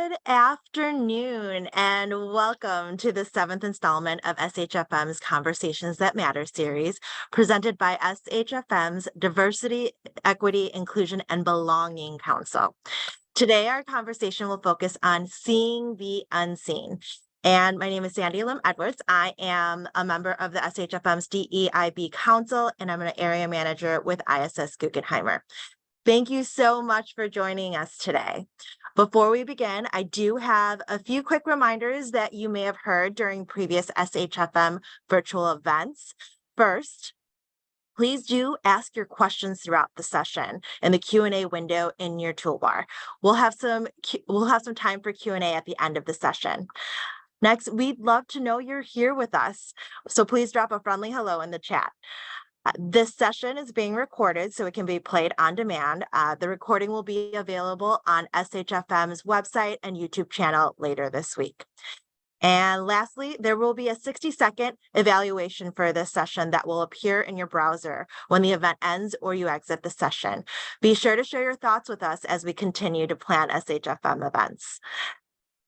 Good afternoon, and welcome to the seventh installment of SHFM's Conversations That Matter series, presented by SHFM's Diversity, Equity, Inclusion, and Belonging Council. Today, our conversation will focus on seeing the unseen. And my name is Sandy Lim Edwards. I am a member of the SHFM's DEIB Council, and I'm an area manager with ISS Guggenheimer. Thank you so much for joining us today. Before we begin, I do have a few quick reminders that you may have heard during previous SHFM virtual events. First, please do ask your questions throughout the session in the Q&A window in your toolbar. We'll have some time for Q&A at the end of the session. Next, we'd love to know you're here with us, so please drop a friendly hello in the chat. This session is being recorded so it can be played on demand. The recording will be available on SHFM's website and YouTube channel later this week. And lastly, there will be a 60-second evaluation for this session that will appear in your browser when the event ends or you exit the session. Be sure to share your thoughts with us as we continue to plan SHFM events.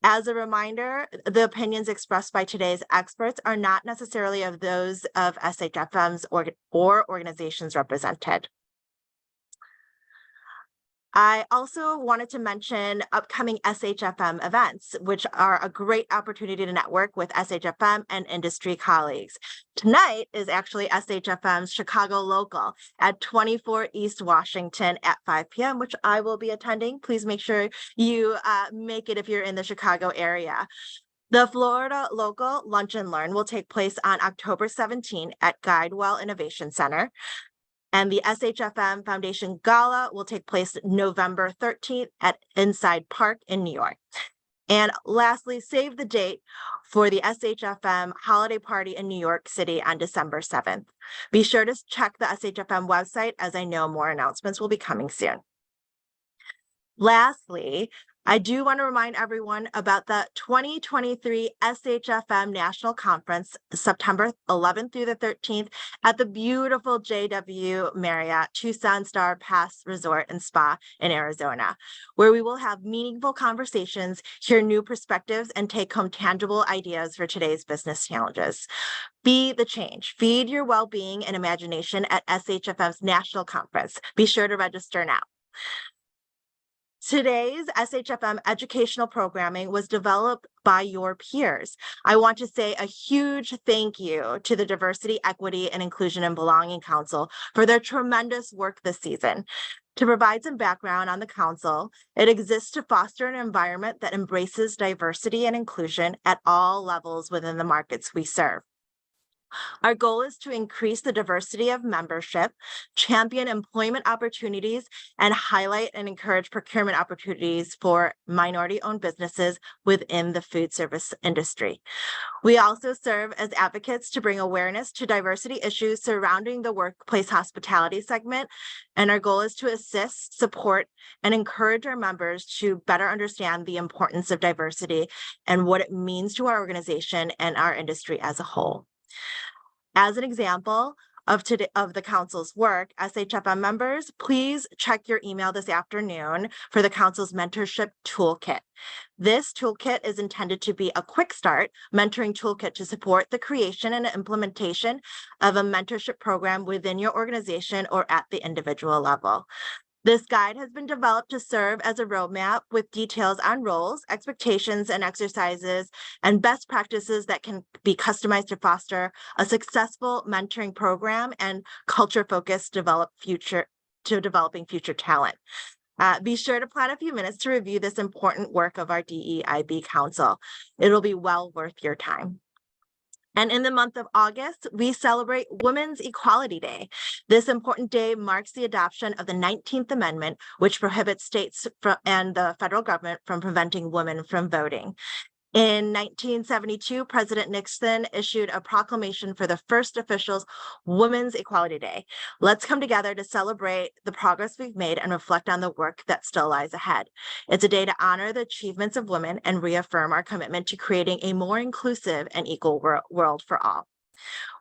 As a reminder, the opinions expressed by today's experts are not necessarily of those of SHFM's or organizations represented. I also wanted to mention upcoming SHFM events, which are a great opportunity to network with SHFM and industry colleagues. Tonight is actually SHFM's Chicago Local at 24 East Washington at 5 p.m., which I will be attending. Please make sure you make it if you're in the Chicago area. The Florida Local Lunch and Learn will take place on October 17 at Guidewell Innovation Center. And the SHFM Foundation Gala will take place November 13th at Inside Park in New York. And lastly, save the date for the SHFM holiday party in New York City on December 7th. Be sure to check the SHFM website, as I know more announcements will be coming soon. Lastly, I do want to remind everyone about the 2023 SHFM National Conference, September 11th through the 13th at the beautiful JW Marriott Tucson Star Pass Resort and Spa in Arizona, where we will have meaningful conversations, hear new perspectives, and take home tangible ideas for today's business challenges. Be the change. Feed your well-being and imagination at SHFM's National Conference. Be sure to register now. Today's SHFM educational programming was developed by your peers. I want to say a huge thank you to the Diversity, Equity, and Inclusion and Belonging Council for their tremendous work this season. To provide some background on the council, it exists to foster an environment that embraces diversity and inclusion at all levels within the markets we serve. Our goal is to increase the diversity of membership, champion employment opportunities, and highlight and encourage procurement opportunities for minority-owned businesses within the food service industry. We also serve as advocates to bring awareness to diversity issues surrounding the workplace hospitality segment, and our goal is to assist, support, and encourage our members to better understand the importance of diversity and what it means to our organization and our industry as a whole. As an example of the council's work, SHFM members, please check your email this afternoon for the council's mentorship toolkit. This toolkit is intended to be a quick start mentoring toolkit to support the creation and implementation of a mentorship program within your organization or at the individual level. This guide has been developed to serve as a roadmap with details on roles, expectations, and exercises, and best practices that can be customized to foster a successful mentoring program and culture-focused developing future talent. Be sure to plan a few minutes to review this important work of our DEIB Council. It'll be well worth your time. And in the month of August, we celebrate Women's Equality Day. This important day marks the adoption of the 19th Amendment, which prohibits states and the federal government from preventing women from voting. In 1972, President Nixon issued a proclamation for the first official Women's Equality Day. Let's come together to celebrate the progress we've made and reflect on the work that still lies ahead. It's a day to honor the achievements of women and reaffirm our commitment to creating a more inclusive and equal world for all.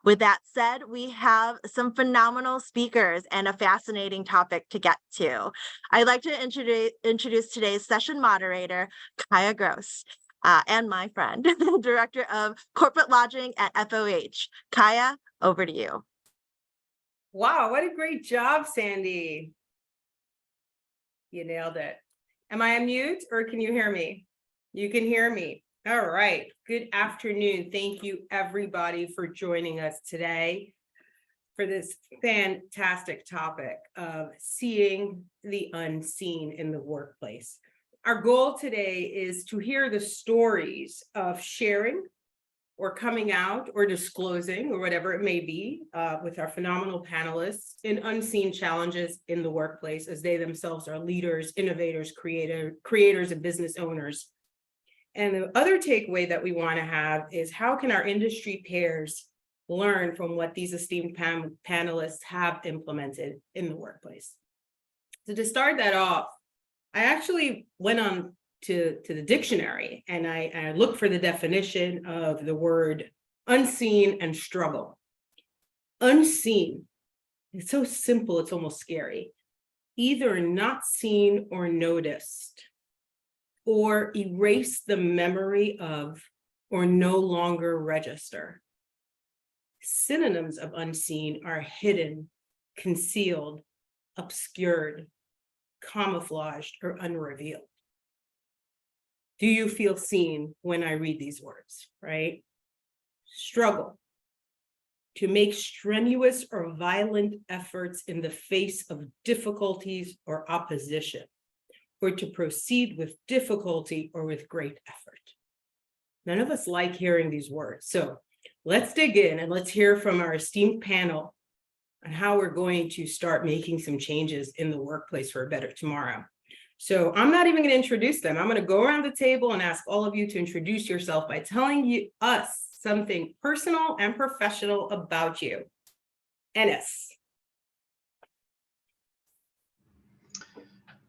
With that said, we have some phenomenal speakers and a fascinating topic to get to. I'd like to introduce today's session moderator, Kaya Gross, and my friend, the Director of Corporate Lodging at FOH. Kaya, over to you. Wow, what a great job, Sandy. You nailed it. Am I on mute or can you hear me? You can hear me. All right. Good afternoon. Thank you, everybody, for joining us today for this fantastic topic of seeing the unseen in the workplace. Our goal today is to hear the stories of sharing or coming out or disclosing or whatever it may be with our phenomenal panelists in unseen challenges in the workplace as they themselves are leaders, innovators, creators, and business owners. And the other takeaway that we want to have is how can our industry peers learn from what these esteemed panelists have implemented in the workplace. So to start that off, I actually went on to the dictionary and I looked for the definition of the word unseen and struggle. Unseen, it's so simple, it's almost scary. Either not seen or noticed, or erase the memory of, or no longer register. Synonyms of unseen are hidden, concealed, obscured, camouflaged, or unrevealed. Do you feel seen when I read these words, right? Struggle. To make strenuous or violent efforts in the face of difficulties or opposition, or to proceed with difficulty or with great effort. None of us like hearing these words. So let's dig in and let's hear from our esteemed panel on how we're going to start making some changes in the workplace for a better tomorrow. So I'm not even going to introduce them. I'm going to go around the table and ask all of you to introduce yourself by telling us something personal and professional about you. Enes.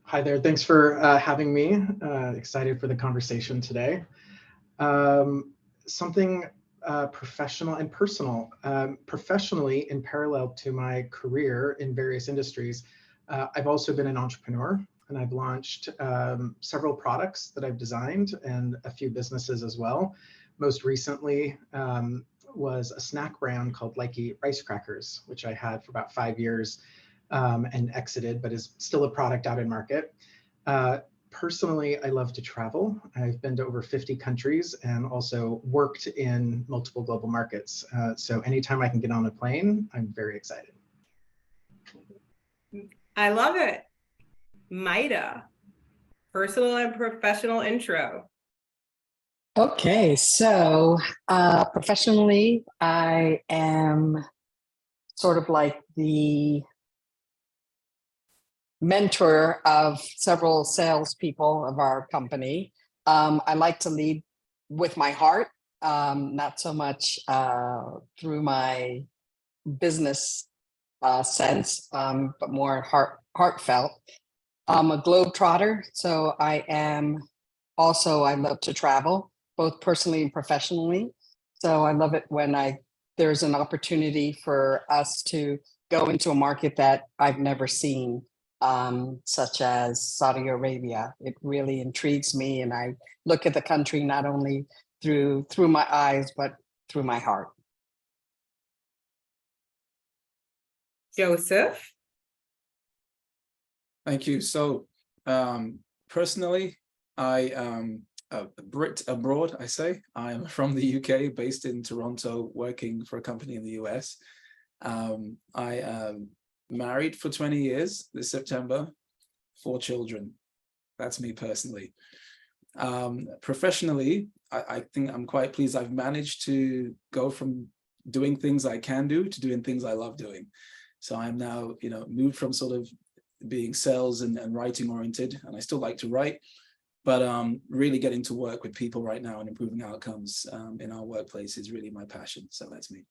Hi there, thanks for having me. Excited for the conversation today. Something professional and personal. Professionally, in parallel to my career in various industries, I've also been an entrepreneur, and I've launched several products that I've designed and a few businesses as well. Most recently was a snack brand called Likey Rice Crackers, which I had for about 5 years and exited, but is still a product out in market. Personally, I love to travel. I've been to over 50 countries and also worked in multiple global markets. So anytime I can get on a plane, I'm very excited. I love it. Maida, personal and professional intro. Okay, so professionally, I am sort of like the mentor of several salespeople of our company. I like to lead with my heart, not so much through my business sense, but more heartfelt. I'm a globetrotter, so I love to travel, both personally and professionally. So I love it when there's an opportunity for us to go into a market that I've never seen, such as Saudi Arabia. It really intrigues me, and I look at the country not only through my eyes, but through my heart. Joseph. Thank you. So personally, I am a Brit abroad, I say. I'm from the UK, based in Toronto, working for a company in the US. I am married for 20 years this September, 4 children. That's me personally. Professionally, I think I'm quite pleased. I've managed to go from doing things I can do to doing things I love doing. So I'm now, moved from sort of being sales and writing oriented, and I still like to write, but really getting to work with people right now and improving outcomes in our workplace is really my passion. So that's me.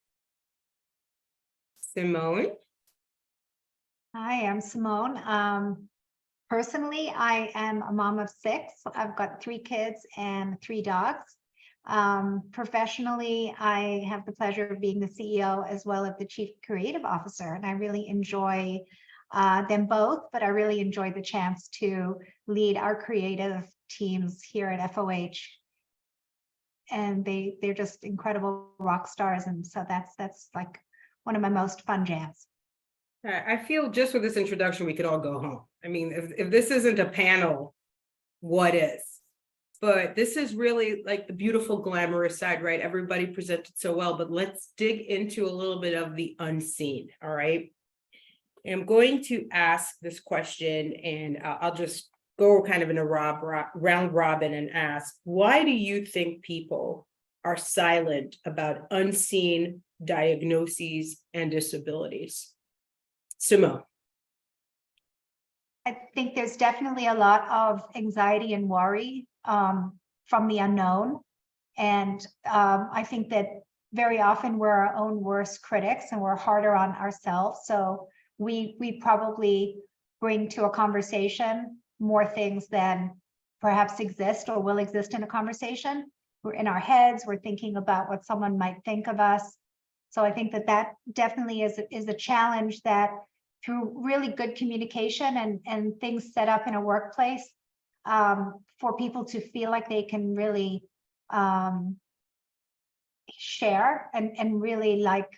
Simone. Hi, I'm Simone. Personally, I am a mom of 6. I've got 3 kids and 3 dogs. Professionally, I have the pleasure of being the CEO as well as the Chief Creative Officer, and I really enjoy them both, but I really enjoy the chance to lead our creative teams here at FOH. And they're just incredible rock stars, and so that's like one of my most fun jams. I feel just with this introduction, we could all go home. I mean, if this isn't a panel, what is? But this is really like the beautiful, glamorous side, right? Everybody presented so well, but let's dig into a little bit of the unseen, all right? I'm going to ask this question, and I'll just go kind of in a round robin and ask, why do you think people are silent about unseen diagnoses and disabilities? Simone. I think there's definitely a lot of anxiety and worry from the unknown. And I think that very often we're our own worst critics and we're harder on ourselves. So we probably bring to a conversation more things than perhaps exist or will exist in a conversation. We're in our heads, we're thinking about what someone might think of us. So I think that definitely is a challenge that through really good communication and things set up in a workplace, for people to feel like they can really share and really like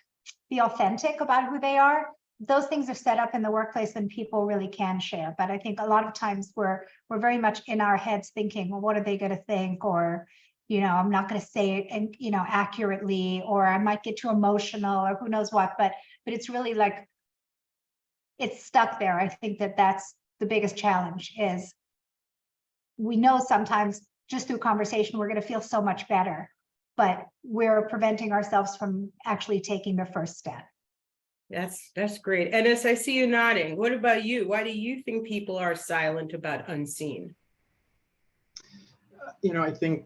be authentic about who they are. Those things are set up in the workplace and people really can share. But I think a lot of times we're very much in our heads thinking, well, what are they going to think? Or, you know, I'm not going to say it and, you know, accurately, or I might get too emotional or who knows what, but it's really like, it's stuck there. I think that's the biggest challenge is we know sometimes just through conversation, we're going to feel so much better, but we're preventing ourselves from actually taking the first step. That's great. And as I see you nodding, what about you? Why do you think people are silent about unseen? You know, I think,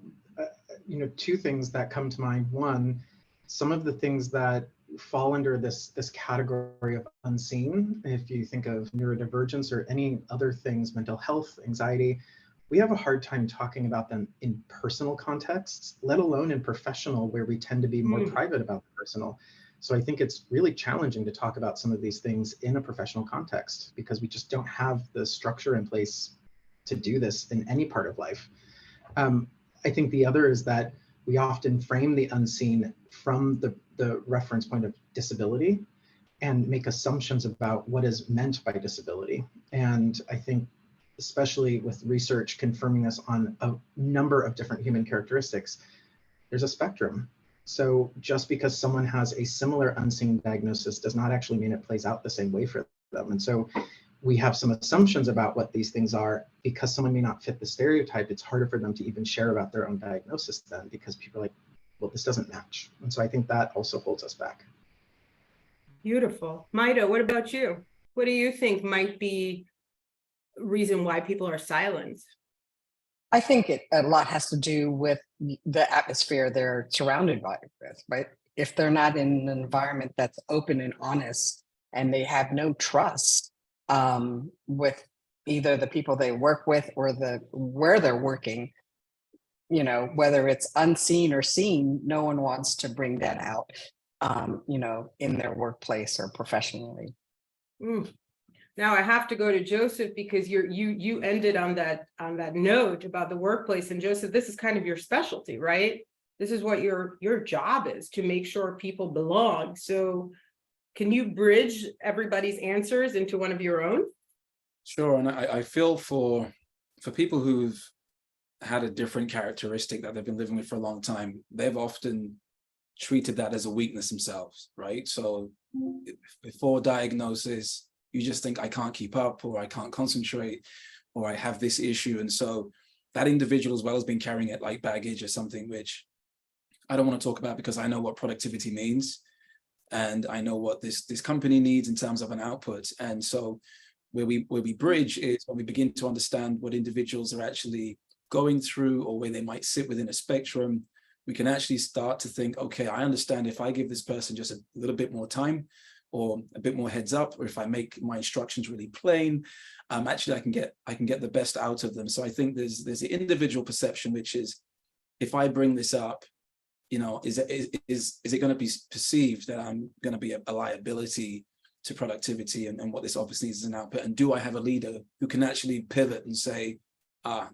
two things that come to mind. One, some of the things that fall under this category of unseen, if you think of neurodivergence or any other things, mental health, anxiety, we have a hard time talking about them in personal contexts, let alone in professional, where we tend to be more private about the personal. So I think it's really challenging to talk about some of these things in a professional context because we just don't have the structure in place to do this in any part of life. I think the other is that we often frame the unseen from the reference point of disability and make assumptions about what is meant by disability. And I think, especially with research confirming this on a number of different human characteristics, there's a spectrum. So just because someone has a similar unseen diagnosis does not actually mean it plays out the same way for them. And so we have some assumptions about what these things are. Because someone may not fit the stereotype, it's harder for them to even share about their own diagnosis then, because people are like, well, this doesn't match. And so I think that also holds us back. Beautiful. Maida, what about you? What do you think might be a reason why people are silent? I think a lot has to do with the atmosphere they're surrounded by, right? If they're not in an environment that's open and honest and they have no trust with either the people they work with or where they're working, you know, whether it's unseen or seen, no one wants to bring that out, in their workplace or professionally. Now I have to go to Joseph because you ended on that note about the workplace, and Joseph, this is kind of your specialty, right? This is what your job is, to make sure people belong. So can you bridge everybody's answers into one of your own? Sure, and I feel for people who've had a different characteristic that they've been living with for a long time, they've often treated that as a weakness themselves, right? So before diagnosis, you just think I can't keep up, or I can't concentrate, or I have this issue. And so that individual as well has been carrying it like baggage or something, which I don't want to talk about because I know what productivity means. And I know what this company needs in terms of an output. And so where we bridge is when we begin to understand what individuals are actually going through, or where they might sit within a spectrum. We can actually start to think, okay, I understand if I give this person just a little bit more time or a bit more heads up, or if I make my instructions really plain, actually I can get the best out of them. So I think there's the individual perception, which is if I bring this up, is it going to be perceived that I'm going to be a liability to productivity and what this office needs as an output? And do I have a leader who can actually pivot and say,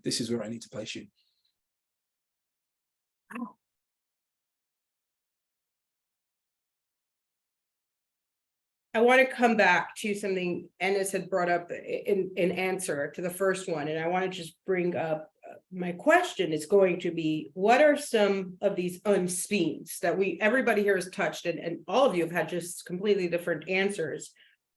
this is where I need to place you? I want to come back to something Ennis had brought up in answer to the first one. And I want to just bring up my question is going to be, what are some of these unseens that everybody here has touched, and all of you have had just completely different answers.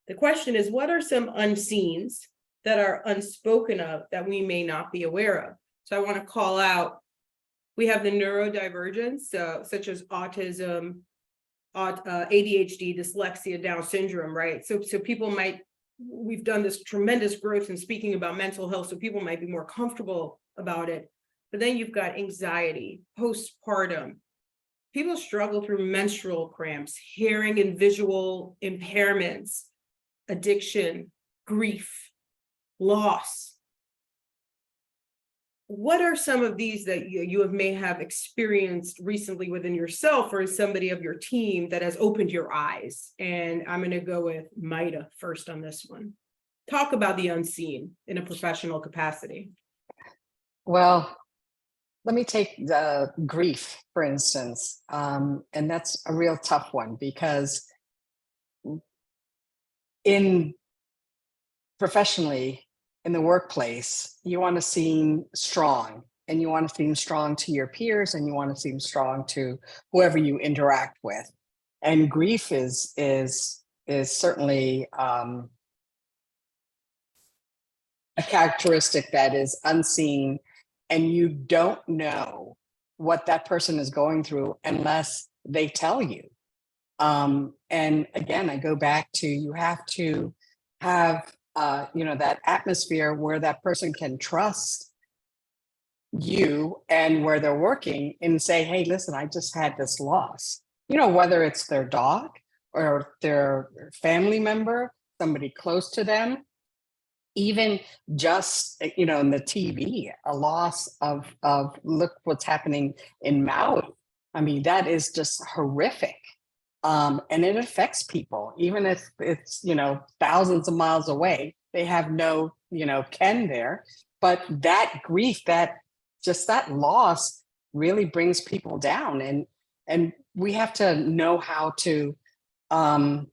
The question is, what are some unseens that are unspoken of that we may not be aware of? So I want to call out, we have the neurodivergence, such as autism, ADHD, dyslexia, Down syndrome, right? So people we've done this tremendous growth in speaking about mental health, so people might be more comfortable about it. But then you've got anxiety, postpartum. People struggle through menstrual cramps, hearing and visual impairments, addiction, grief, loss. What are some of these that you may have experienced recently within yourself or somebody of your team that has opened your eyes? And I'm going to go with Maida first on this one. Talk about the unseen in a professional capacity. Well, let me take the grief, for instance. And that's a real tough one because professionally, in the workplace, you want to seem strong, and you want to seem strong to your peers, and you want to seem strong to whoever you interact with. And grief is certainly a characteristic that is unseen, and you don't know what that person is going through unless they tell you. And again, I go back to, you have to have that atmosphere where that person can trust you and where they're working and say, hey, listen, I just had this loss, whether it's their dog or their family member, somebody close to them, even just, in the TV, a loss of look what's happening in Maui. I mean, that is just horrific. And it affects people, even if it's, thousands of miles away, they have no, ken there. But that grief, that loss really brings people down. And we have to know how to, I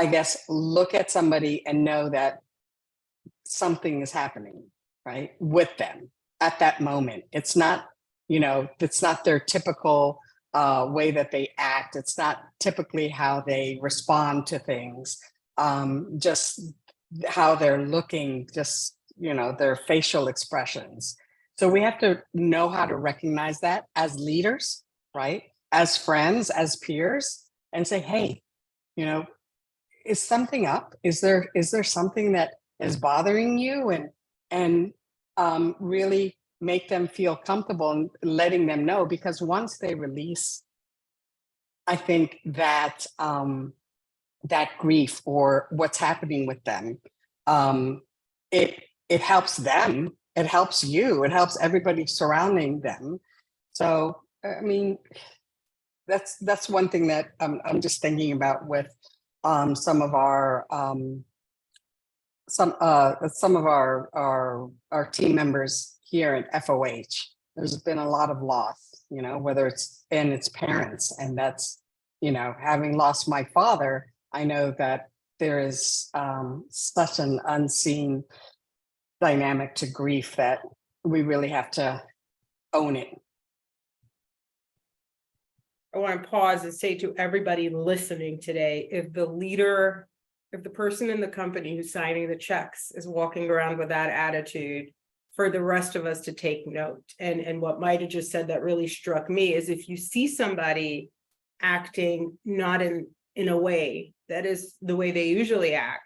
guess, look at somebody and know that something is happening, right, with them at that moment. It's not, it's not their typical way that they act. It's not typically how they respond to things, just how they're looking, just, their facial expressions. So we have to know how to recognize that as leaders, right? As friends, as peers, and say, hey, is something up? Is there something that is bothering you? And really make them feel comfortable and letting them know, because once they release, I think that that grief or what's happening with them, it helps them, it helps you, it helps everybody surrounding them. So, I mean, that's one thing that I'm just thinking about with some of our team members here at FOH. There's been a lot of loss, whether it's in its parents, and that's, having lost my father, I know that there is such an unseen dynamic to grief that we really have to own it. I want to pause and say to everybody listening today, if the person in the company who's signing the checks is walking around with that attitude, for the rest of us to take note. And what Maida just said that really struck me is, if you see somebody acting not in a way that is the way they usually act,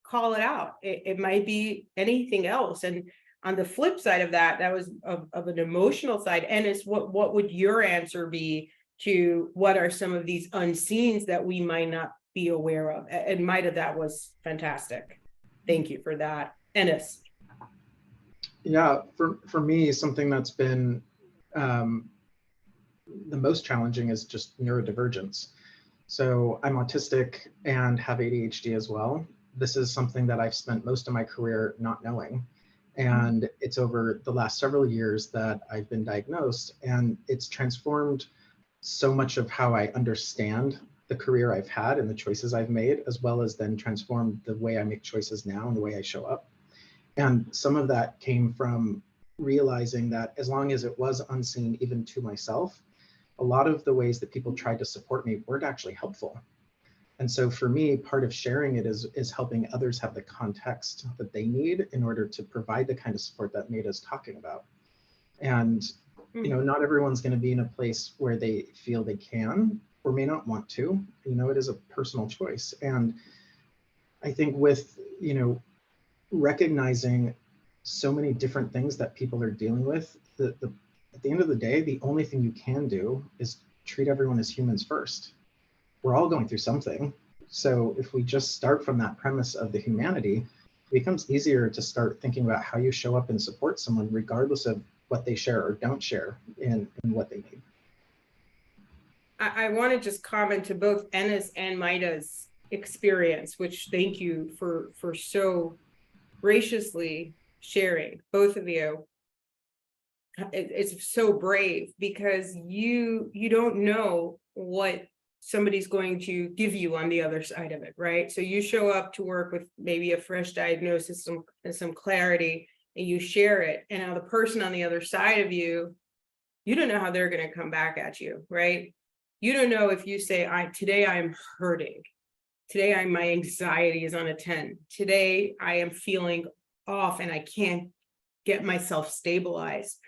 call it out. It might be anything else. And on the flip side of that was of an emotional side. Ennis, what would your answer be to what are some of these unseens that we might not be aware of? And Maida, that was fantastic. Thank you for that. Ennis. Yeah, for me, something that's been the most challenging is just neurodivergence. So I'm autistic and have ADHD as well. This is something that I've spent most of my career not knowing. And it's over the last several years that I've been diagnosed, and it's transformed so much of how I understand the career I've had and the choices I've made, as well as then transformed the way I make choices now and the way I show up. And some of that came from realizing that as long as it was unseen, even to myself, a lot of the ways that people tried to support me weren't actually helpful. And so for me, part of sharing it is helping others have the context that they need in order to provide the kind of support that Maida's talking about. And not everyone's going to be in a place where they feel they can or may not want to. It is a personal choice. And I think with recognizing so many different things that people are dealing with, at the end of the day, the only thing you can do is treat everyone as humans first. We're all going through something. So if we just start from that premise of the humanity, it becomes easier to start thinking about how you show up and support someone regardless of what they share or don't share in what they need. I want to just comment to both Enna's and Maida's experience, which thank you for so graciously sharing, both of you. It's so brave because you don't know what somebody's going to give you on the other side of it, right? So you show up to work with maybe a fresh diagnosis and some clarity, and you share it. And now the person on the other side of you, you don't know how they're going to come back at you, right? You don't know if you say, today I'm hurting. Today my anxiety is on a 10. Today I am feeling off and I can't get myself stabilized.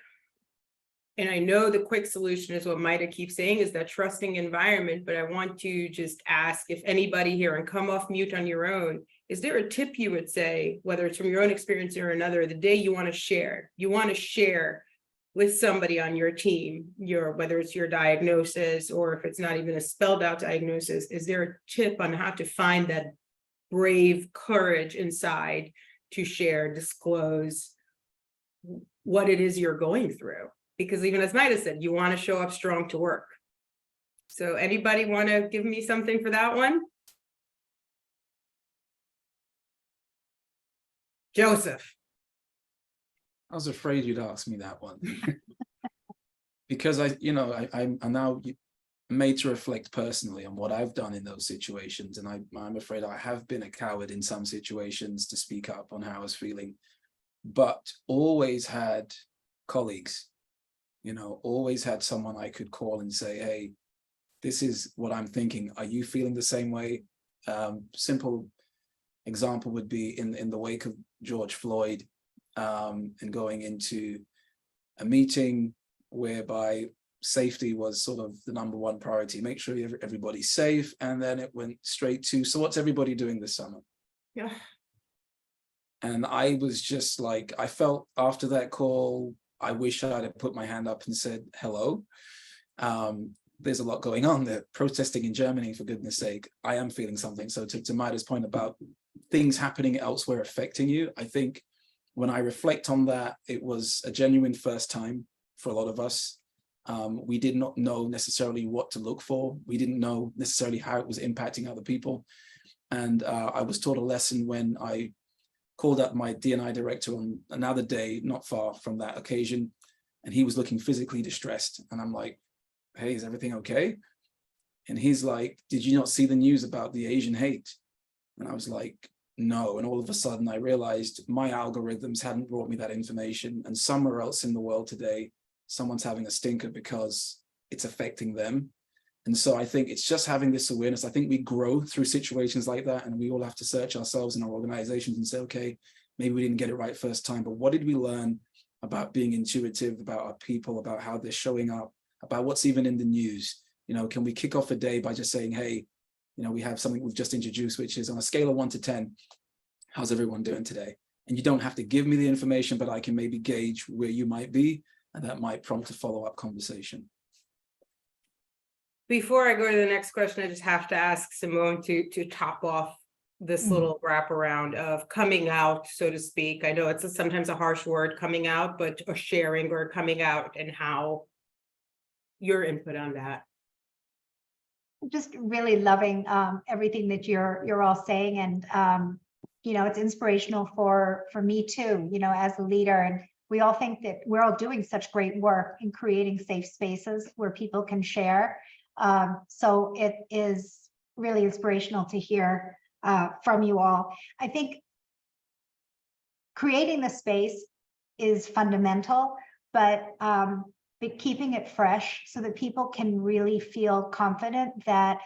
And I know the quick solution is what Maida keeps saying, is that trusting environment, but I want to just ask if anybody here, and come off mute on your own, is there a tip you would say, whether it's from your own experience or another, the day you want to share with somebody on your team, whether it's your diagnosis or if it's not even a spelled out diagnosis, is there a tip on how to find that brave courage inside to share, disclose what it is you're going through? Because even as Maida said, you want to show up strong to work. So anybody want to give me something for that one? Joseph. I was afraid you'd ask me that one. Because I'm now made to reflect personally on what I've done in those situations. And I'm afraid I have been a coward in some situations to speak up on how I was feeling, but always had colleagues, always had someone I could call and say, hey, this is what I'm thinking. Are you feeling the same way? Simple example would be in the wake of George Floyd, and going into a meeting whereby safety was sort of the number one priority, make sure everybody's safe. And then it went straight to, so what's everybody doing this summer? Yeah. And I was just like, I felt after that call, I wish I'd have put my hand up and said, hello. There's a lot going on. They're protesting in Germany, for goodness sake. I am feeling something. So to Maida's point about things happening elsewhere affecting you, I think when I reflect on that, it was a genuine first time for a lot of us. We did not know necessarily what to look for. We didn't know necessarily how it was impacting other people. And I was taught a lesson when I called up my D&I director on another day, not far from that occasion, and he was looking physically distressed. And I'm like, hey, is everything okay? And he's like, did you not see the news about the Asian hate? And I was like, no. And all of a sudden I realized my algorithms hadn't brought me that information. And somewhere else in the world today, someone's having a stinker because it's affecting them. And so I think it's just having this awareness. I think we grow through situations like that, and we all have to search ourselves in our organizations and say, okay, maybe we didn't get it right first time, but what did we learn about being intuitive, about our people, about how they're showing up, about what's even in the news? Can we kick off a day by just saying, hey, we have something we've just introduced, which is on a scale of 1 to 10, how's everyone doing today? And you don't have to give me the information, but I can maybe gauge where you might be, and that might prompt a follow-up conversation. Before I go to the next question, I just have to ask Simone to top off this little wraparound of coming out, so to speak. I know it's sometimes a harsh word, coming out, but or sharing or coming out, and how your input on that. Just really loving everything that you're all saying, and it's inspirational for me too, as a leader. And we all think that we're all doing such great work in creating safe spaces where people can share. So it is really inspirational to hear from you all. I think creating the space is fundamental, but keeping it fresh so that people can really feel confident that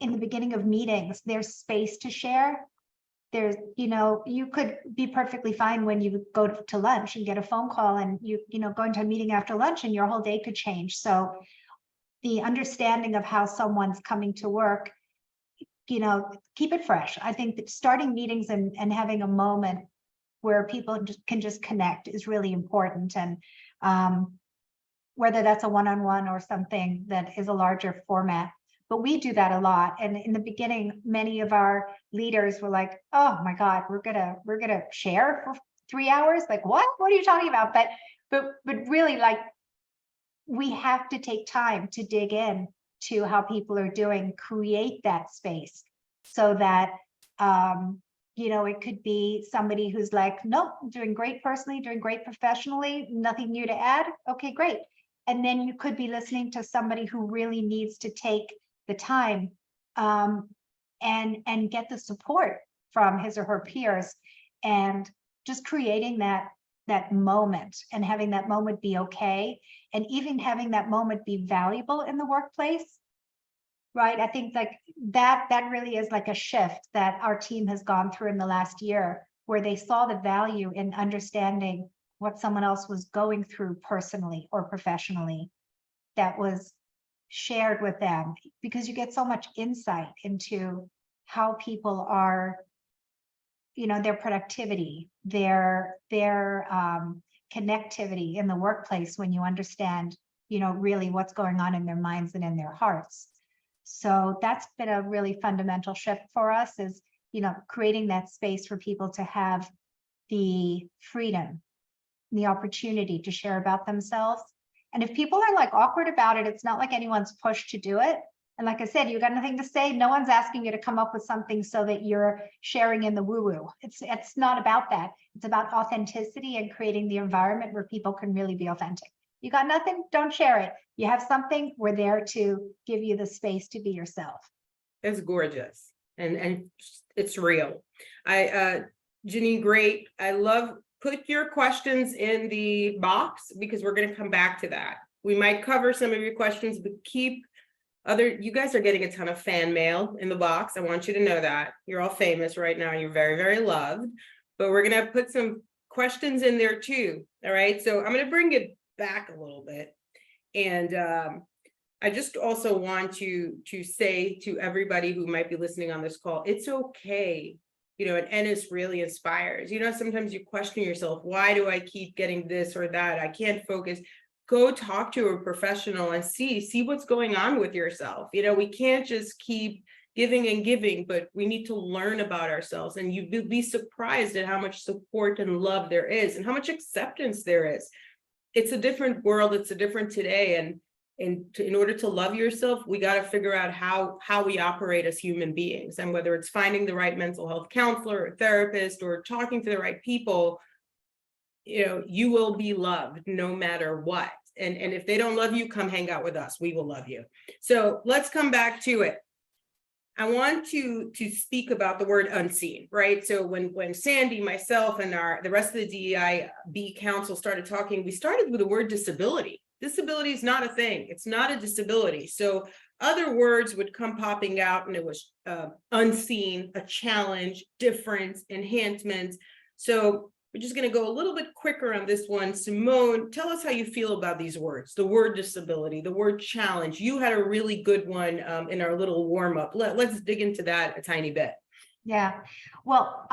in the beginning of meetings, there's space to share. There's, you could be perfectly fine when you go to lunch and get a phone call, and go into a meeting after lunch and your whole day could change. So the understanding of how someone's coming to work, keep it fresh. I think that starting meetings and having a moment where people can just connect is really important. And whether that's a one-on-one or something that is a larger format, but we do that a lot. And in the beginning, many of our leaders were like, "Oh my God, we're gonna share for 3 hours? Like, what are you talking about?" But really, like, we have to take time to dig in to how people are doing, create that space so that it could be somebody who's like, "Nope, I'm doing great personally, doing great professionally, nothing new to add." Okay, great. And then you could be listening to somebody who really needs to take the time and get the support from his or her peers, and just creating that moment and having that moment be okay, and even having that moment be valuable in the workplace. Right. I think like that really is like a shift that our team has gone through in the last year, where they saw the value in understanding what someone else was going through personally or professionally that was shared with them, because you get so much insight into how people are, their productivity, their connectivity in the workplace when you understand, really what's going on in their minds and in their hearts. So that's been a really fundamental shift for us, is, creating that space for people to have the freedom, the opportunity to share about themselves. And if people are like awkward about it, it's not like anyone's pushed to do it. And like I said, you got nothing to say. No one's asking you to come up with something so that you're sharing in the woo-woo. It's not about that. It's about authenticity and creating the environment where people can really be authentic. You got nothing, don't share it. You have something, we're there to give you the space to be yourself. It's gorgeous. And it's real. Janine, great. I love, put your questions in the box, because we're going to come back to that. We might cover some of your questions, but you guys are getting a ton of fan mail in the box. I want you to know that. You're all famous right now. You're very, very loved, but we're going to put some questions in there too. All right. So I'm going to bring it back a little bit. And I just also want to say to everybody who might be listening on this call, it's okay. And Ennis really inspires. Sometimes you question yourself, why do I keep getting this or that? I can't focus. Go talk to a professional and see what's going on with yourself. We can't just keep giving and giving, but we need to learn about ourselves. And you'd be surprised at how much support and love there is, and how much acceptance there is. It's a different world. It's a different today. And in order to love yourself, we got to figure out how we operate as human beings. And whether it's finding the right mental health counselor or therapist, or talking to the right people, you will be loved no matter what. And if they don't love you, come hang out with us. We will love you. So let's come back to it. I want to speak about the word unseen, right? So when Sandy, myself, and the rest of the DEIB Council started talking, we started with the word disability. Disability is not a thing. It's not a disability. So other words would come popping out, and it was unseen, a challenge, difference, enhancement. So we're just going to go a little bit quicker on this one. Simone, tell us how you feel about these words, the word disability, the word challenge. You had a really good one in our little warm up. Let's dig into that a tiny bit. Yeah, well,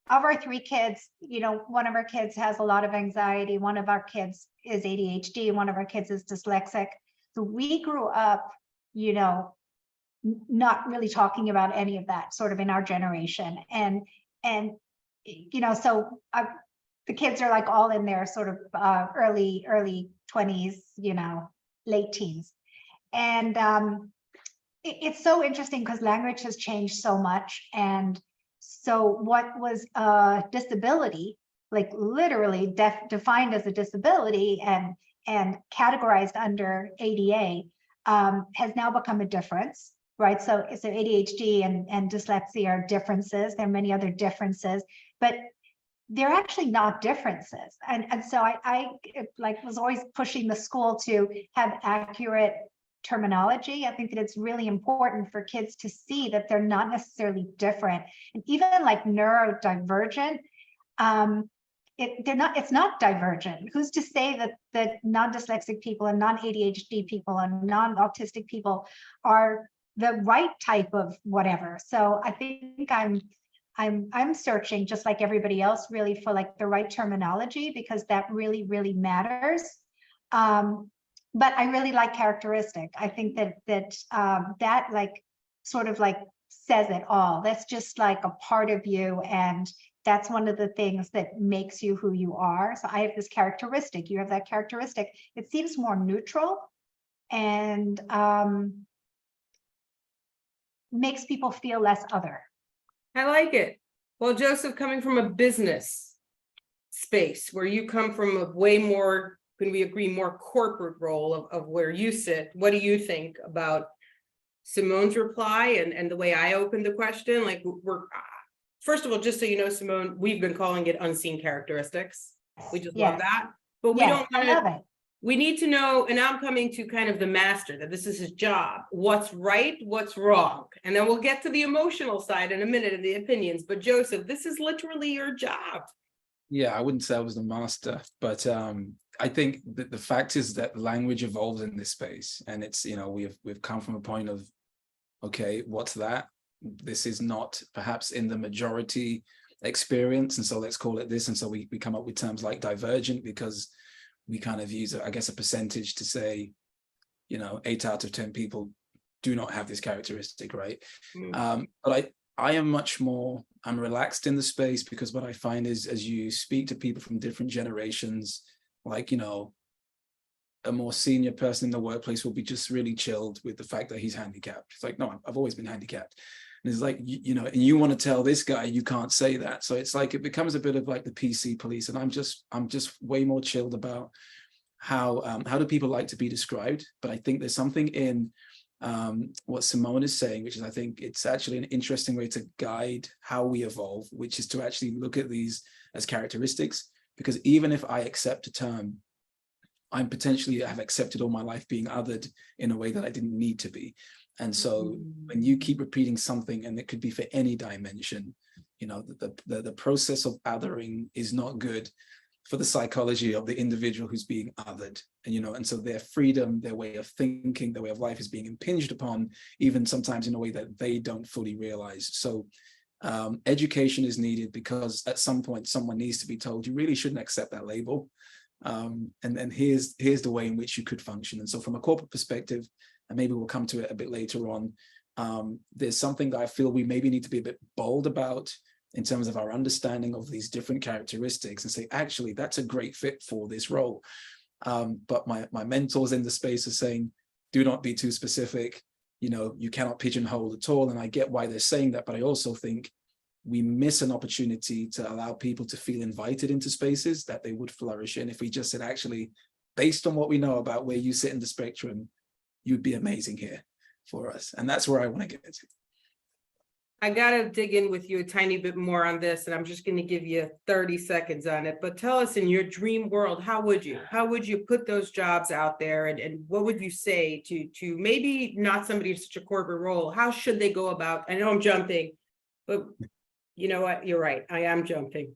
of our 3 kids, one of our kids has a lot of anxiety. One of our kids is ADHD. One of our kids is dyslexic. So we grew up, not really talking about any of that sort of in our generation. And so the kids are like all in their sort of early 20s, late teens. And it's so interesting because language has changed so much. And so what was a disability, like literally defined as a disability and categorized under ADA, has now become a difference, right? So ADHD and dyslexia are differences. There are many other differences, but they're actually not differences. And so I like was always pushing the school to have accurate terminology. I think that it's really important for kids to see that they're not necessarily different. And even like neurodivergent, it's not divergent. Who's to say that non-dyslexic people and non-ADHD people and non-autistic people are the right type of whatever? So I think I'm searching, just like everybody else, really for like the right terminology, because that really, really matters. But I really like characteristic. I think that like sort of like says it all. That's just like a part of you, and that's one of the things that makes you who you are. So I have this characteristic, you have that characteristic. It seems more neutral and makes people feel less other. I like it. Well, Joseph, coming from a business space where you come from a way more, can we agree, more corporate role of where you sit, what do you think about Simone's reply and the way I opened the question? Like, first of all, just so you know, Simone, we've been calling it unseen characteristics. We just love that. But we don't want I love it. We need to know, and I'm coming to kind of the master, that this is his job. What's right, what's wrong? And then we'll get to the emotional side in a minute and the opinions. But Joseph, this is literally your job. Yeah, I wouldn't say I was the master, but I think that the fact is that language evolves in this space, and it's, you know, we've come from a point of, okay, what's that? This is not perhaps in the majority experience, and so let's call it this. And so we come up with terms like divergent, because we kind of use, I guess, a percentage to say, you know, 8 out of 10 people do not have this characteristic, right? But I am much more, I'm relaxed in the space, because what I find is, as you speak to people from different generations, like, you know, a more senior person in the workplace will be just really chilled with the fact that he's handicapped. It's like, no, I've always been handicapped. And it's like, you know, and you want to tell this guy you can't say that. So it's like, it becomes a bit of like the PC police. And I'm just way more chilled about how do people like to be described. But I think there's something in what Simone is saying, which is, I think it's actually an interesting way to guide how we evolve, which is to actually look at these as characteristics. Because even if I accept a term, I'm potentially have accepted all my life being othered in a way that I didn't need to be. And so when you keep repeating something, and it could be for any dimension, you know, the process of othering is not good for the psychology of the individual who's being othered. And, you know, and so their freedom, their way of thinking, their way of life is being impinged upon, even sometimes in a way that they don't fully realize. So education is needed, because at some point someone needs to be told, you really shouldn't accept that label. And here's the way in which you could function. And so from a corporate perspective, and maybe we'll come to it a bit later on, there's something that I feel we maybe need to be a bit bold about in terms of our understanding of these different characteristics, and say, actually, that's a great fit for this role. But my mentors in the space are saying, do not be too specific. You know, you cannot pigeonhole at all. And I get why they're saying that, but I also think we miss an opportunity to allow people to feel invited into spaces that they would flourish in if we just said, actually, based on what we know about where you sit in the spectrum, you'd be amazing here for us. And that's where I want to get to. I got to dig in with you a tiny bit more on this, and I'm just going to give you 30 seconds on it. But tell us, in your dream world, how would you put those jobs out there, and what would you say to maybe not somebody in such a corporate role? How should they go about? I know I'm jumping, but you know what? You're right. I am jumping.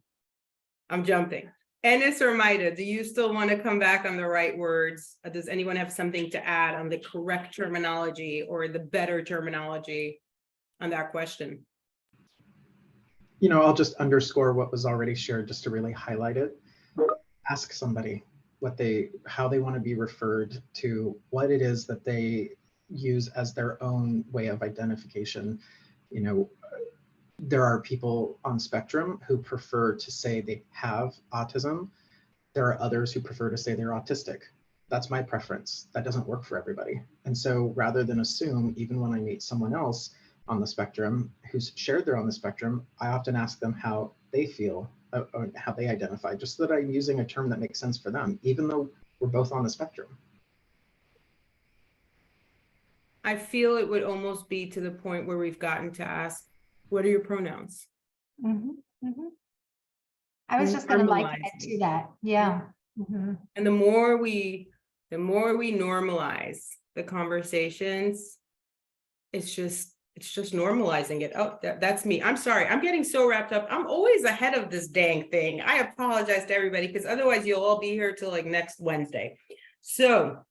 I'm jumping. Ennis or Maida, do you still want to come back on the right words? Does anyone have something to add on the correct terminology or the better terminology on that question? You know, I'll just underscore what was already shared just to really highlight it. Ask somebody how they want to be referred to, what it is that they use as their own way of identification. You know, there are people on spectrum who prefer to say they have autism. There are others who prefer to say they're autistic. That's my preference. That doesn't work for everybody. And so rather than assume, even when I meet someone else on the spectrum who's shared they're on the spectrum, I often ask them how they feel, or how they identify, just so that I'm using a term that makes sense for them, even though we're both on the spectrum. I feel it would almost be to the point where we've gotten to ask, what are your pronouns? Mhm, mhm. I was just gonna liken it to that, yeah. Mhm. And the more we normalize the conversations, it's just normalizing it. Oh, that's me. I'm sorry. I'm getting so wrapped up. I'm always ahead of this dang thing. I apologize to everybody, because otherwise you'll all be here till like next Wednesday. So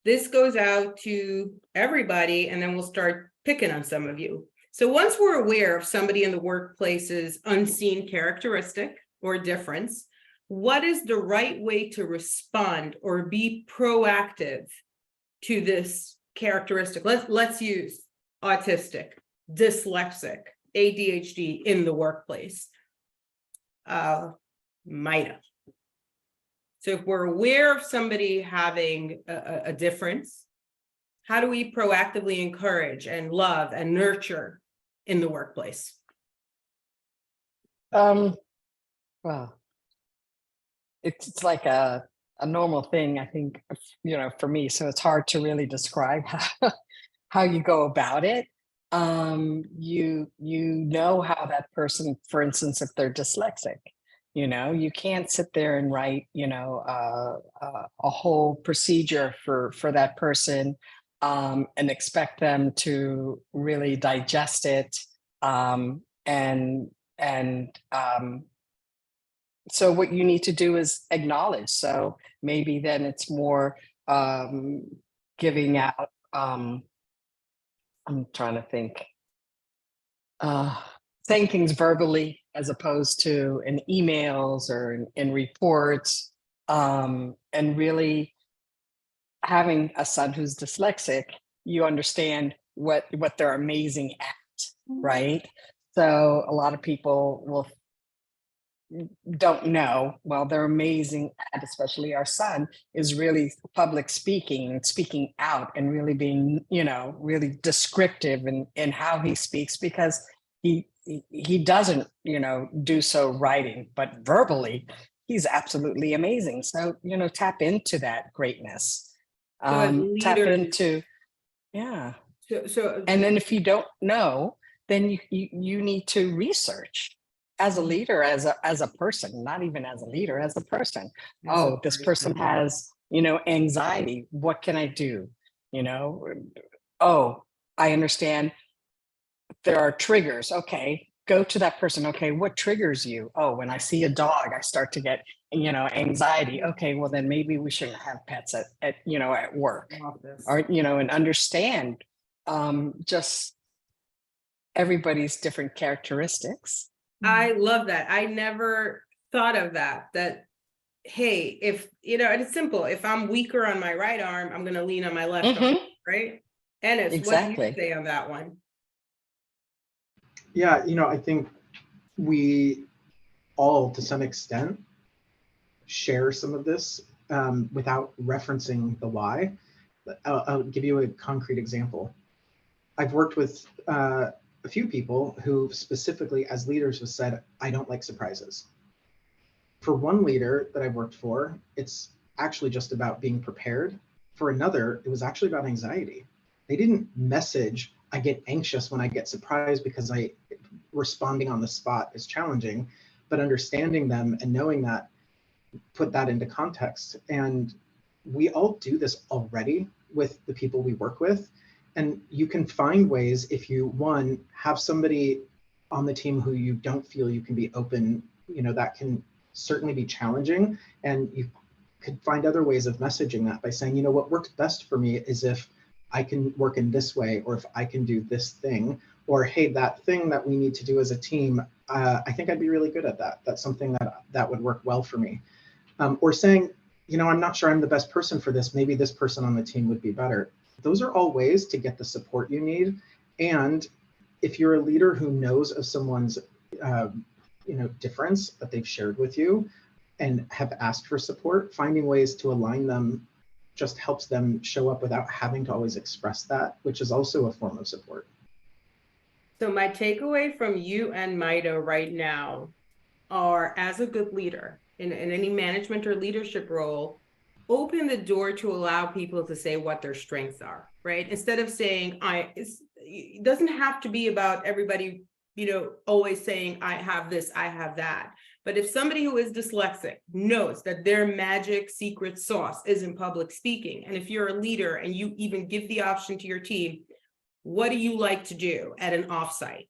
this goes out to everybody, and then we'll start picking on some of you. So once we're aware of somebody in the workplace's unseen characteristic or difference, what is the right way to respond or be proactive to this characteristic? Let's use autistic, dyslexic, ADHD in the workplace. MIDA. So if we're aware of somebody having a difference, how do we proactively encourage and love and nurture in the workplace? Well, it's like a normal thing, I think, for me. So it's hard to really describe how you go about it. You know how that person, for instance, if they're dyslexic, you can't sit there and write, a whole procedure for that person, and expect them to really digest it. So what you need to do is acknowledge. So maybe then it's more giving out, I'm trying to think, saying things verbally as opposed to in emails or in reports, and really having a son who's dyslexic, you understand what they're amazing at, right? So a lot of people don't know, well, they're amazing at, especially our son is really public speaking and speaking out and really being, really descriptive in how he speaks, because he doesn't, do so writing, but verbally, he's absolutely amazing. So, tap into that greatness. Tap into, yeah. So And then if you don't know, then you need to research as a leader, as a person, not even as a leader, as a person. Oh, this person has, anxiety. What can I do? Oh, I understand there are triggers. Okay, go to that person. Okay, what triggers you? Oh, when I see a dog, I start to get, anxiety. Okay, well then maybe we shouldn't have pets at work, or, and understand just everybody's different characteristics. I love that. I never thought of that, hey, if, and it's simple. If I'm weaker on my right arm, I'm going to lean on my left arm, right? And it's Exactly. What do you say on that one? Yeah, I think we all, to some extent, share some of this without referencing the why. I'll give you a concrete example. I've worked with a few people who specifically as leaders have said, I don't like surprises. For one leader that I've worked for, it's actually just about being prepared. For another, it was actually about anxiety. They didn't message, I get anxious when I get surprised because responding on the spot is challenging, but understanding them and knowing that, put that into context. And we all do this already with the people we work with. And you can find ways, if you, one, have somebody on the team who you don't feel you can be open, that can certainly be challenging. And you could find other ways of messaging that by saying, what works best for me is if I can work in this way, or if I can do this thing, or hey, that thing that we need to do as a team, I think I'd be really good at that. That's something that would work well for me. Or saying, I'm not sure I'm the best person for this. Maybe this person on the team would be better. Those are all ways to get the support you need. And if you're a leader who knows of someone's, difference that they've shared with you, and have asked for support, finding ways to align them just helps them show up without having to always express that, which is also a form of support. So my takeaway from you and Maida right now are, as a good leader in any management or leadership role, open the door to allow people to say what their strengths are, right? Instead of saying, it doesn't have to be about everybody, always saying, I have this, I have that. But if somebody who is dyslexic knows that their magic secret sauce is in public speaking, and if you're a leader and you even give the option to your team, what do you like to do at an offsite,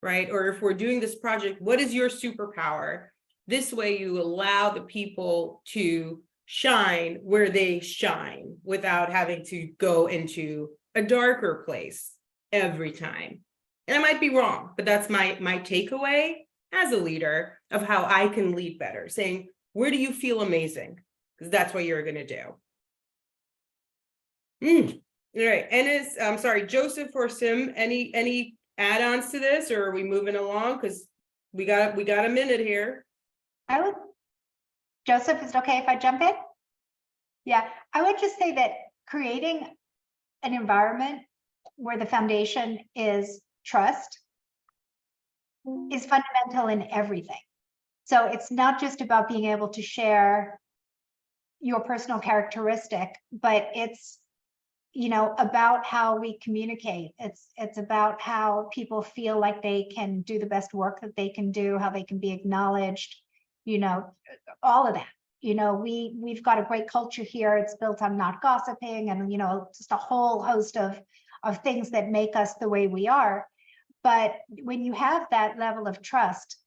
right? Or if we're doing this project, what is your superpower? This way you allow the people to shine where they shine without having to go into a darker place every time. And I might be wrong, but that's my takeaway as a leader of how I can lead better, saying, where do you feel amazing? Because that's what you're going to do. All right. And I'm sorry, Joseph or Sim, any add-ons to this, or are we moving along? Because we got a minute here. Joseph, is it okay if I jump in? Yeah, I would just say that creating an environment where the foundation is trust is fundamental in everything. So it's not just about being able to share your personal characteristic, but it's about how we communicate. It's about how people feel like they can do the best work that they can do, how they can be acknowledged, all of that. We've got a great culture here. It's built on not gossiping and, just a whole host of things that make us the way we are. But when you have that level of trust,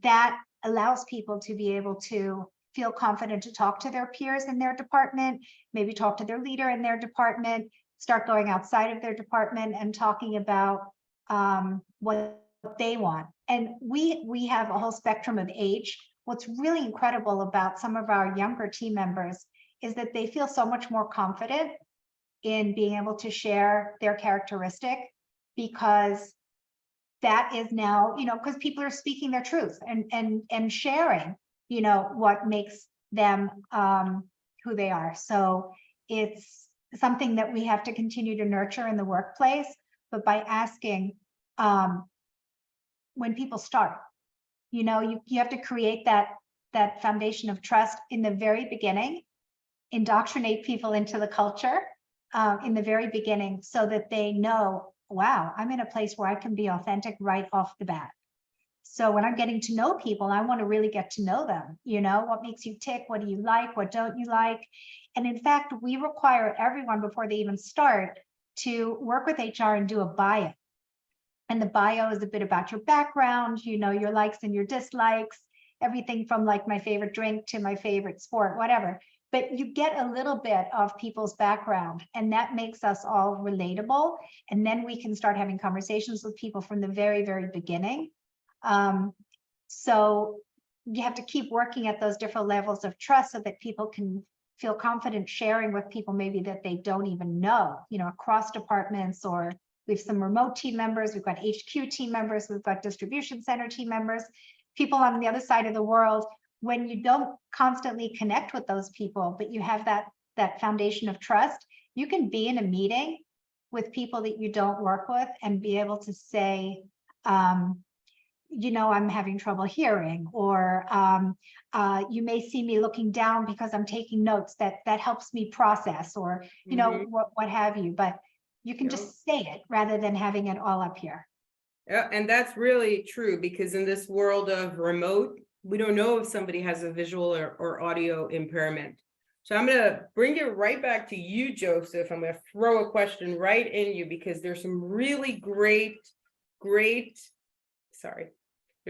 that allows people to be able to feel confident to talk to their peers in their department, maybe talk to their leader in their department, start going outside of their department and talking about what they want. And we have a whole spectrum of age. What's really incredible about some of our younger team members is that they feel so much more confident in being able to share their characteristic, because that is now, because people are speaking their truth and sharing, what makes them who they are. So it's something that we have to continue to nurture in the workplace, but by asking when people start, you have to create that foundation of trust in the very beginning, indoctrinate people into the culture in the very beginning so that they know, wow, I'm in a place where I can be authentic right off the bat. So when I'm getting to know people, I want to really get to know them. What makes you tick? What do you like? What don't you like? And in fact, we require everyone before they even start to work with HR and do a bio. And the bio is a bit about your background, your likes and your dislikes, everything from like my favorite drink to my favorite sport, whatever. But you get a little bit of people's background, and that makes us all relatable. And then we can start having conversations with people from the very, very beginning. So you have to keep working at those different levels of trust so that people can feel confident sharing with people maybe that they don't even know, across departments, or we have some remote team members, we've got HQ team members, we've got distribution center team members, people on the other side of the world. When you don't constantly connect with those people, but you have that foundation of trust, you can be in a meeting with people that you don't work with and be able to say, I'm having trouble hearing, or you may see me looking down because I'm taking notes that helps me process, or, what have you, but you can just say it rather than having it all up here. Yeah, and that's really true, because in this world of remote, we don't know if somebody has a visual or audio impairment. So I'm going to bring it right back to you, Joseph. I'm going to throw a question right in you, because there's some really great, there's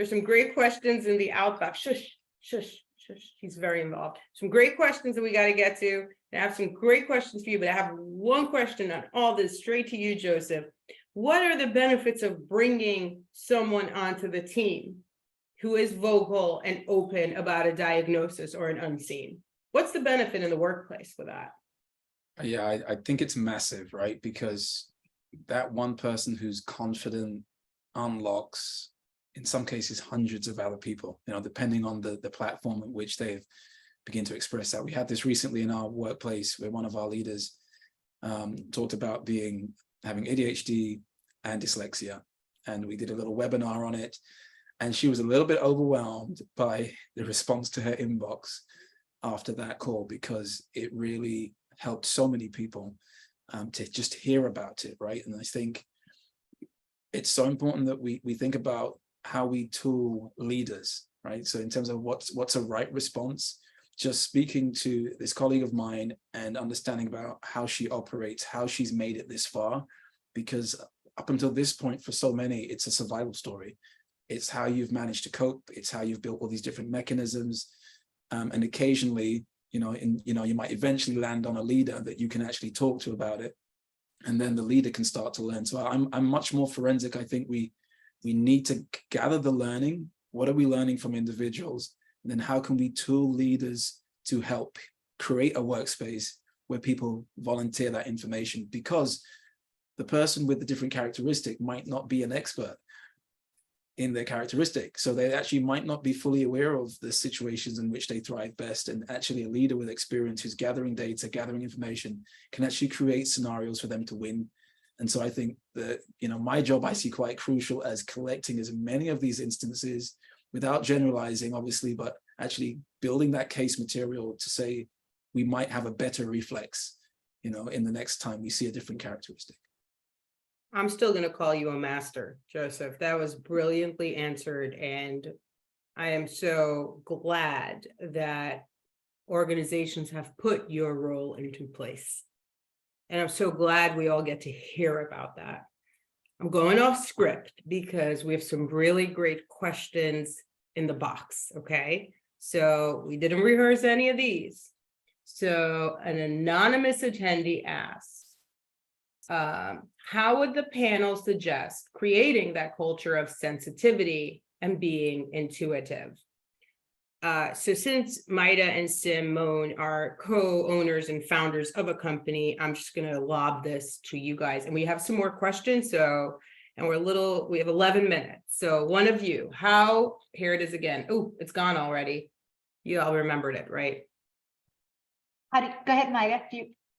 some great questions in the outbox. Shush. He's very involved. Some great questions that we got to get to. I have some great questions for you, but I have one question on all this straight to you, Joseph. What are the benefits of bringing someone onto the team who is vocal and open about a diagnosis or an unseen? What's the benefit in the workplace for that? Yeah, I think it's massive, right? Because that one person who's confident unlocks in some cases, hundreds of other people, depending on the platform at which they've begin to express that. We had this recently in our workplace where one of our leaders talked about having ADHD and dyslexia. And we did a little webinar on it. And she was a little bit overwhelmed by the response to her inbox after that call, because it really helped so many people to just hear about it, right? And I think it's so important that we think about how we tool leaders, right? So in terms of what's a right response, just speaking to this colleague of mine and understanding about how she operates, how she's made it this far, because up until this point, for so many, it's a survival story. It's how you've managed to cope. It's how you've built all these different mechanisms. And occasionally, you might eventually land on a leader that you can actually talk to about it. And then the leader can start to learn. So I'm much more forensic. I think we need to gather the learning. What are we learning from individuals? And then how can we tool leaders to help create a workspace where people volunteer that information? Because the person with the different characteristic might not be an expert in their characteristic. So they actually might not be fully aware of the situations in which they thrive best. And actually a leader with experience who's gathering data, gathering information, can actually create scenarios for them to win. And so I think that, my job I see quite crucial as collecting as many of these instances without generalizing, obviously, but actually building that case material to say we might have a better reflex, in the next time we see a different characteristic. I'm still going to call you a master, Joseph. That was brilliantly answered. And I am so glad that organizations have put your role into place. And I'm so glad we all get to hear about that. I'm going off script because we have some really great questions in the box, okay? So we didn't rehearse any of these. So an anonymous attendee asks, how would the panel suggest creating that culture of sensitivity and being intuitive? So since Maida and Simone are co-owners and founders of a company, I'm just going to lob this to you guys. And we have some more questions. And we have 11 minutes. So one of you, here it is again. Oh, it's gone already. You all remembered it, right? Go ahead, Maida.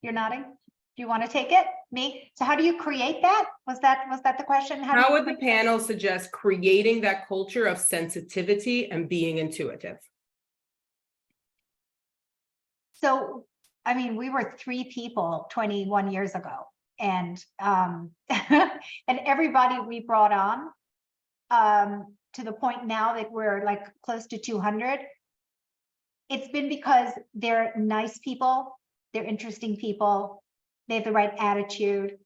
You're nodding. Do you want to take it? Me? So how do you create that? Was that the question? How would the panel suggest creating that culture of sensitivity and being intuitive? So, we were 3 people 21 years ago, and and everybody we brought on to the point now that we're like close to 200. It's been because they're nice people, they're interesting people, they have the right attitude.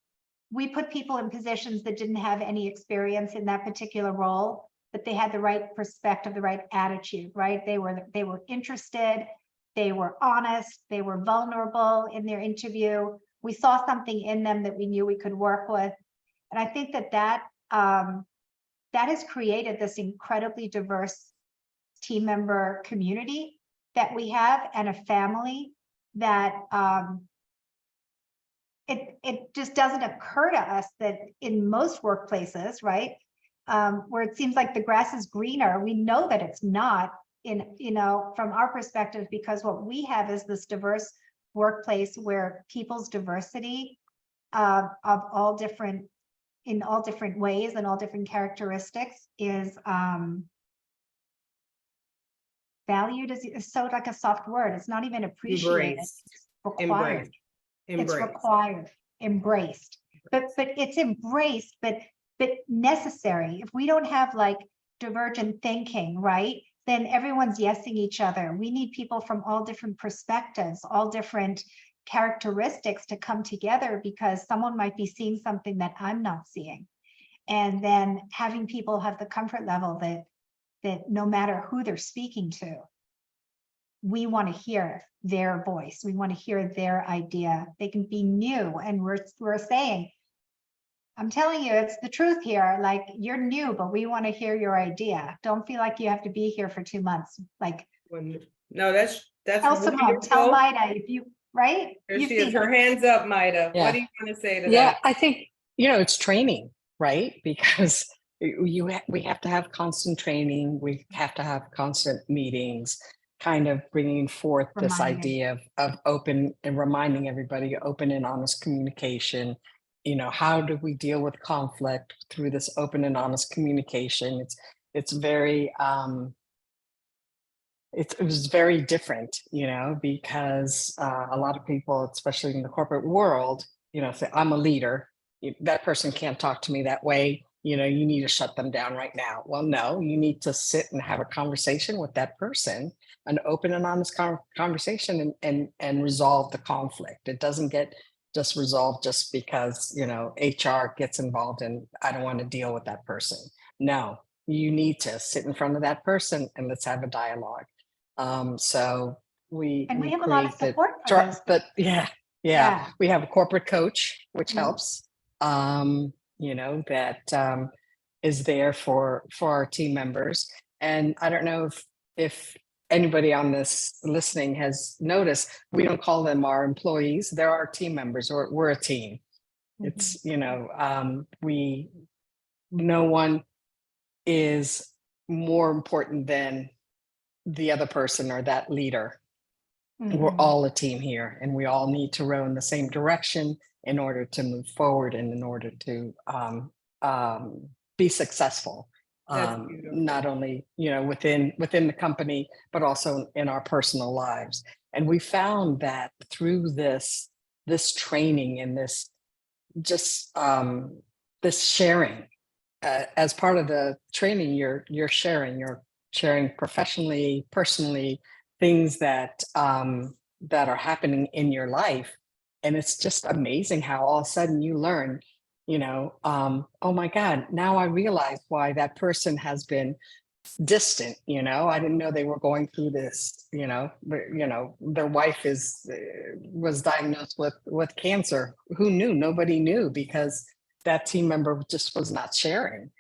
We put people in positions that didn't have any experience in that particular role, but they had the right perspective, the right attitude, right? They were interested, they were honest, they were vulnerable in their interview. We saw something in them that we knew we could work with. And I think that has created this incredibly diverse team member community that we have, and a family that it just doesn't occur to us that in most workplaces, right, where it seems like the grass is greener, we know that it's not from our perspective, because what we have is this diverse workplace where people's diversity of all different ways and all different characteristics is valued is so like a soft word. It's not even appreciated. It's required. It's required, embraced. But it's embraced, but necessary. If we don't have like divergent thinking, right, then everyone's yesing each other. We need people from all different perspectives, all different characteristics to come together, because someone might be seeing something that I'm not seeing. And then having people have the comfort level that no matter who they're speaking to, we want to hear their voice. We want to hear their idea. They can be new. And we're saying, I'm telling you, it's the truth here. Like, you're new, but we want to hear your idea. Don't feel like you have to be here for 2 months. Like, no, that's tell Simone, tell Maida, if you, right? There she is, her hands up, Maida. Yeah. What do you want to say to that? Yeah, I think, it's training, right? Because we have to have constant training. We have to have constant meetings, kind of bringing forth this Reminding. idea of open and reminding everybody open and honest communication. You know, how do we deal with conflict through this open and honest communication? It's very it was very different, you know, because a lot of people, especially in the corporate world, you know, say, I'm a leader. That person can't talk to me that way. You know, you need to shut them down right now. Well, no, you need to sit and have a conversation with that person, an open and honest conversation, and resolve the conflict. It doesn't get just resolved just because, you know, HR gets involved and I don't want to deal with that person. No, you need to sit in front of that person and let's have a dialogue. So we have a lot of create the support for those. but yeah, we have a corporate coach, which Mhm. helps. You know, that is there for our team members. And I don't know if anybody on this listening has noticed, we don't call them our employees, they're our team members, or we're a team. It's, you know, no one is more important than the other person or that leader. We're Mhm. all a team here, and we all need to row in the same direction in order to move forward and in order to be successful. That's beautiful. Not only, you know, within the company, but also in our personal lives. And we found that through this training and this just this sharing, as part of the training, you're sharing professionally, personally, things that that are happening in your life. And it's just amazing how all of a sudden you learn, you know, oh my God, now I realize why that person has been distant. You know, I didn't know they were going through this, you know, but, you know, their wife was diagnosed with cancer. Who knew? Nobody knew, because that team member just was not sharing.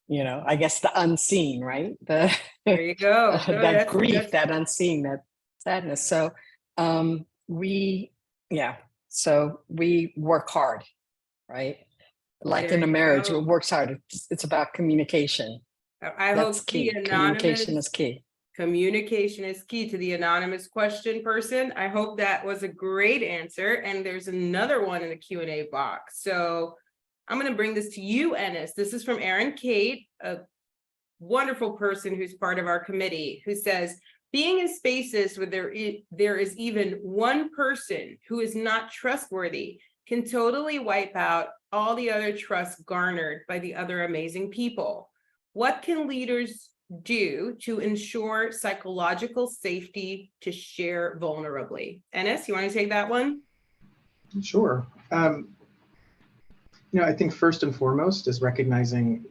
You know, I guess the unseen, right? There you go. No, That grief, that's- that unseen, that sadness. So so we work hard, right? Like There in a you marriage, go. it works hard. It's about communication. I That's hope key. the Communication anonymous is key. communication is key to the anonymous question person. I hope that was a great answer. And there's another one in the Q&A box. So I'm going to bring this to you, Ennis. This is from Erin Kate, a wonderful person who's part of our committee, who says, being in spaces where there is even one person who is not trustworthy can totally wipe out all the other trust garnered by the other amazing people. What can leaders do to ensure psychological safety to share vulnerably? Ennis, you want to take that one? Sure. You know, I think first and foremost is recognizing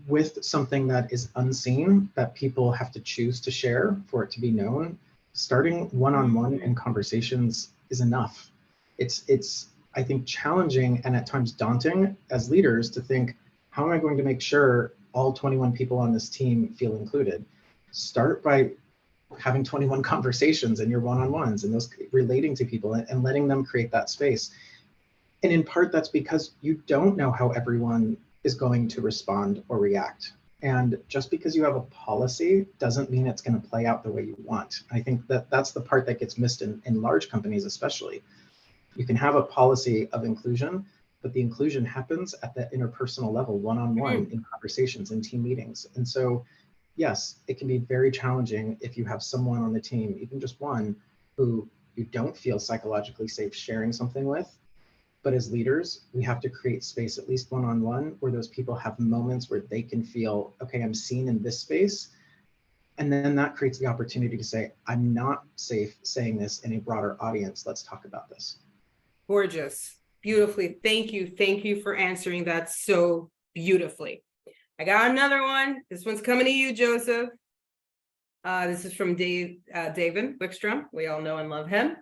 with something that is unseen, that people have to choose to share for it to be known. Starting one-on-one in conversations is enough. It's I think challenging and at times daunting as leaders to think, how am I going to make sure all 21 people on this team feel included? Start by having 21 conversations in your one-on-ones and those relating to people and letting them create that space. And in part, that's because you don't know how everyone is going to respond or react. And just because you have a policy doesn't mean it's going to play out the way you want. I think that that's the part that gets missed in large companies, especially. You can have a policy of inclusion, but the inclusion happens at the interpersonal level, one-on-one, in conversations, in team meetings. And so, yes, it can be very challenging if you have someone on the team, even just one, who you don't feel psychologically safe sharing something with. But as leaders, we have to create space, at least one-on-one, where those people have moments where they can feel, okay, I'm seen in this space. And then that creates the opportunity to say, I'm not safe saying this in a broader audience. Let's talk about this. Gorgeous. Beautifully. Thank you. Thank you for answering that so beautifully. I got another one. This one's coming to you, Joseph. This is from David Wickstrom. We all know and love him.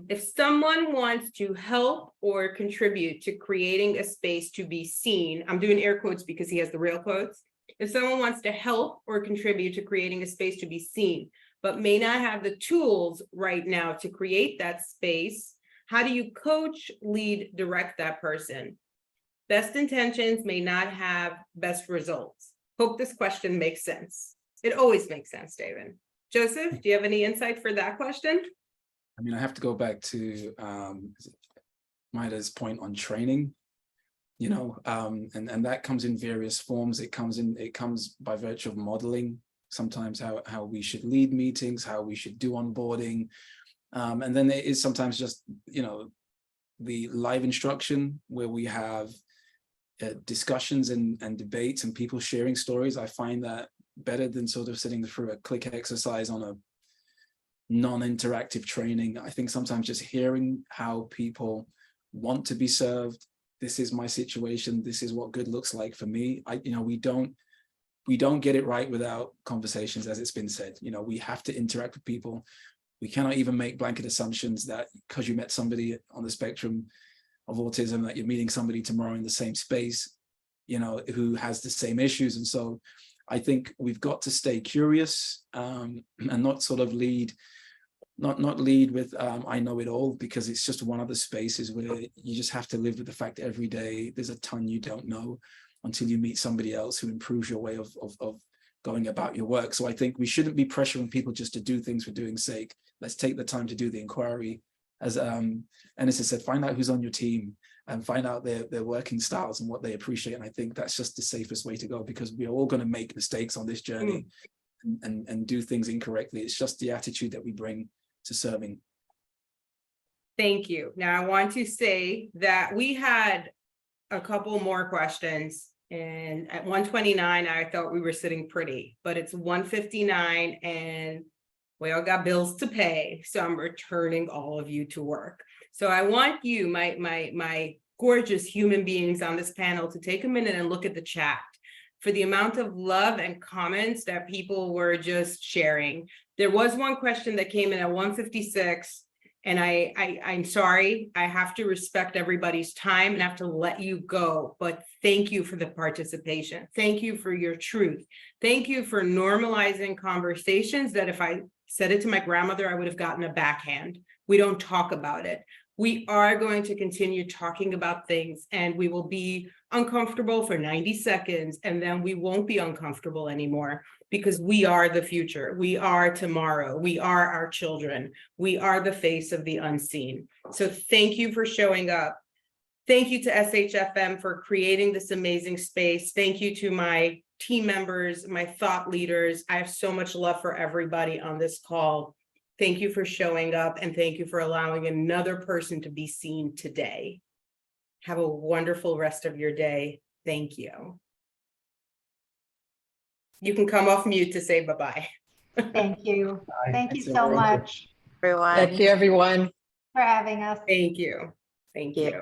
If someone wants to help or contribute to creating a space to be seen, I'm doing air quotes because he has the real quotes. If someone wants to help or contribute to creating a space to be seen, but may not have the tools right now to create that space, how do you coach, lead, direct that person? Best intentions may not have best results. Hope this question makes sense. It always makes sense, David. Joseph, do you have any insight for that question? I mean, I have to go back to Maida's point on training, you know, and that comes in various forms. It comes by virtue of modeling, sometimes how we should lead meetings, how we should do onboarding. And then it is sometimes just, you know, the live instruction where we have discussions and debates and people sharing stories. I find that better than sort of sitting through a click exercise on a non-interactive training. I think sometimes just hearing how people want to be served. This is my situation. This is what good looks like for me. We don't get it right without conversations, as it's been said. You know, we have to interact with people. We cannot even make blanket assumptions that because you met somebody on the spectrum of autism, that you're meeting somebody tomorrow in the same space, you know, who has the same issues. And so I think we've got to stay curious and not sort of lead with I know it all, because it's just one of the spaces where you just have to live with the fact that every day there's a ton you don't know until you meet somebody else who improves your way of going about your work. So I think we shouldn't be pressuring people just to do things for doing sake. Let's take the time to do the inquiry. As Anissa said, find out who's on your team and find out their working styles and what they appreciate. And I think that's just the safest way to go, because we are all going to make mistakes on this journey and do things incorrectly. It's just the attitude that we bring to serving. Thank you. Now I want to say that we had a couple more questions, and at 1:29, I thought we were sitting pretty, but it's 1:59 and we all got bills to pay. So I'm returning all of you to work. So I want you, my gorgeous human beings on this panel, to take a minute and look at the chat for the amount of love and comments that people were just sharing. There was one question that came in at 1:56, and I'm sorry, I have to respect everybody's time and have to let you go, but thank you for the participation. Thank you for your truth. Thank you for normalizing conversations that if I said it to my grandmother, I would have gotten a backhand. We don't talk about it. We are going to continue talking about things, and we will be uncomfortable for 90 seconds, and then we won't be uncomfortable anymore, because we are the future. We are tomorrow. We are our children. We are the face of the unseen. So thank you for showing up. Thank you to SHFM for creating this amazing space. Thank you to my team members, my thought leaders. I have so much love for everybody on this call. Thank you for showing up, and thank you for allowing another person to be seen today. Have a wonderful rest of your day. Thank you. You can come off mute to say bye-bye. Thank you. Bye. Thank you Thanks, so everyone. much Everyone. Thank you, everyone. for having us. Thank you. Thank Yeah. you.